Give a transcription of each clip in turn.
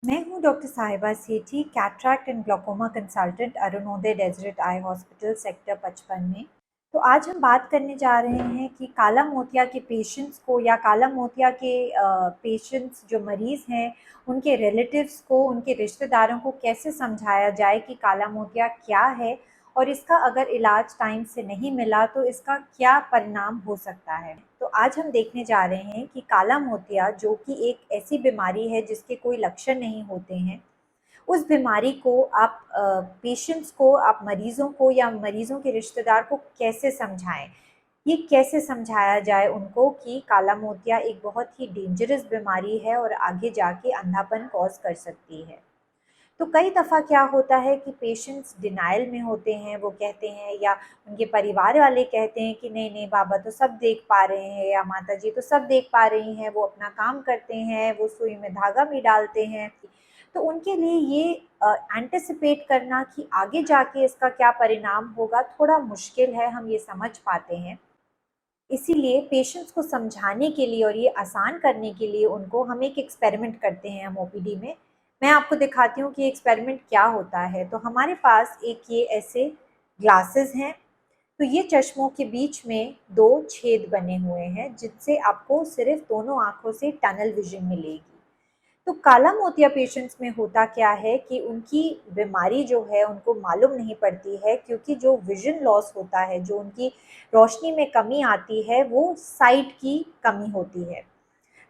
मैं हूँ doctor Sahiba Sethi, cataract and glaucoma consultant, Arunodaya desert eye hospital, sector 55 में। तो आज हम बात करने जा रहे हैं कि काला मोतिया के पेशेंट्स को या काला मोतिया के पेशेंट्स जो मरीज़ हैं, उनके रिलेटिव्स को, उनके रिश्तेदारों को कैसे समझाया जाए कि काला मोतिया क्या है और इसका अगर इलाज टाइम से नहीं मिला तो इसका क्या परिणाम हो सकता है। तो आज हम देखने जा रहे हैं कि काला मोतिया, जो कि एक ऐसी बीमारी है जिसके कोई लक्षण नहीं होते हैं, उस बीमारी को आप पेशेंट्स को, आप मरीज़ों को या मरीज़ों के रिश्तेदार को कैसे समझाएं। ये कैसे समझाया जाए उनको कि काला मोतिया एक बहुत ही डेंजरस बीमारी है और आगे जाके अंधापन कॉज कर सकती है। तो कई दफ़ा क्या होता है कि पेशेंट्स डिनायल में होते हैं, वो कहते हैं या उनके परिवार वाले कहते हैं कि नहीं नहीं बाबा तो सब देख पा रहे हैं या माता जी तो सब देख पा रही हैं, वो अपना काम करते हैं, वो सुई में धागा भी डालते हैं। तो उनके लिए ये एंटिसिपेट करना कि आगे जाके इसका क्या परिणाम होगा थोड़ा मुश्किल है, हम ये समझ पाते हैं। इसीलिए पेशेंट्स को समझाने के लिए और ये आसान करने के लिए उनको हम एक एक्सपेरिमेंट करते हैं हम ओपीडी में। मैं आपको दिखाती हूँ कि एक्सपेरिमेंट क्या होता है। तो हमारे पास एक ये ऐसे ग्लासेस हैं। तो ये चश्मों के बीच में 2 छेद बने हुए हैं जिससे आपको सिर्फ दोनों आँखों से टनल विज़न मिलेगी। तो काला मोतिया पेशेंट्स में होता क्या है कि उनकी बीमारी जो है उनको मालूम नहीं पड़ती है, क्योंकि जो विज़न लॉस होता है, जो उनकी रोशनी में कमी आती है, वो साइट की कमी होती है।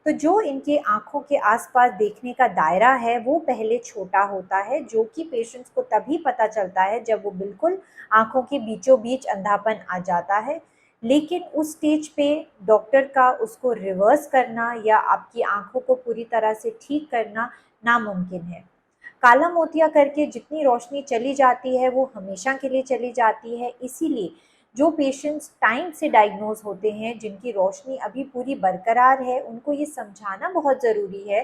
तो जो इनके आँखों के आस-पास देखने का दायरा है वो पहले छोटा होता है, जो कि पेशेंट्स को तभी पता चलता है जब वो बिल्कुल आँखों के बीचों-बीच अंधापन आ जाता है। लेकिन उस स्टेज पे डॉक्टर का उसको रिवर्स करना या आपकी आँखों को पूरी तरह से ठीक करना नामुमकिन है। काला मोतिया करके जितनी रोशनी चली जाती है वो हमेशा के लिए चली जाती है। इसीलिए जो पेशेंट्स टाइम से डायग्नोज होते हैं, जिनकी रोशनी अभी पूरी बरकरार है, उनको ये समझाना बहुत ज़रूरी है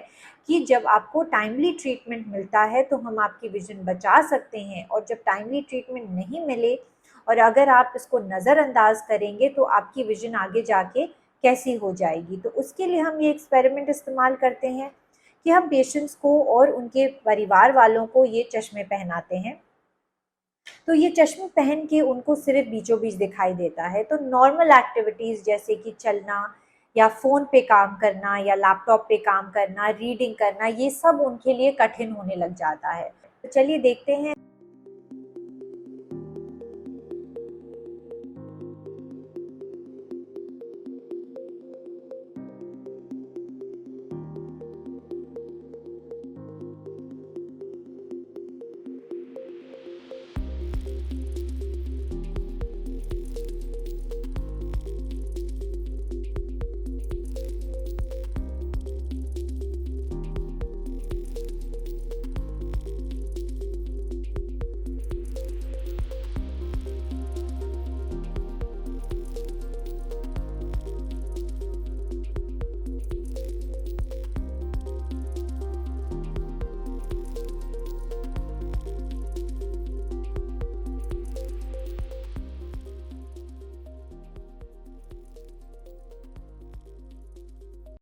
कि जब आपको टाइमली ट्रीटमेंट मिलता है तो हम आपकी विज़न बचा सकते हैं, और जब टाइमली ट्रीटमेंट नहीं मिले और अगर आप इसको नज़रअंदाज करेंगे तो आपकी विज़न आगे जाके कैसी हो जाएगी। तो उसके लिए हम ये एक्सपेरिमेंट इस्तेमाल करते हैं कि हम पेशेंट्स को और उनके परिवार वालों को ये चश्मे पहनाते हैं। तो ये चश्मे पहन के उनको सिर्फ बीचों बीच दिखाई देता है। तो नॉर्मल एक्टिविटीज़ जैसे कि चलना या फ़ोन पे काम करना या लैपटॉप पे काम करना, रीडिंग करना, ये सब उनके लिए कठिन होने लग जाता है। तो चलिए देखते हैं।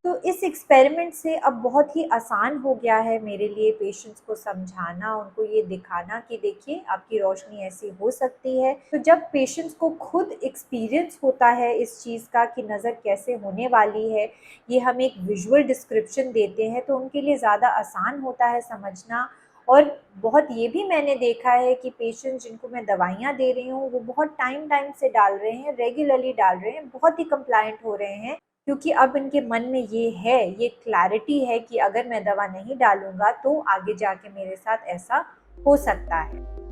तो इस एक्सपेरिमेंट से अब बहुत ही आसान हो गया है मेरे लिए पेशेंट्स को समझाना, उनको ये दिखाना कि देखिए आपकी रोशनी ऐसी हो सकती है। तो जब पेशेंट्स को खुद एक्सपीरियंस होता है इस चीज़ का कि नज़र कैसे होने वाली है, ये हम एक विजुअल डिस्क्रिप्शन देते हैं, तो उनके लिए ज़्यादा आसान होता है समझना। और बहुत ये भी मैंने देखा है कि पेशेंट्स जिनको मैं दवाइयाँ दे रही हूँ वो बहुत टाइम से डाल रहे हैं, रेगुलरली डाल रहे हैं, बहुत ही कंप्लायंट हो रहे हैं, क्योंकि अब इनके मन में ये है, ये क्लैरिटी है कि अगर मैं दवा नहीं डालूँगा तो आगे जाके मेरे साथ ऐसा हो सकता है।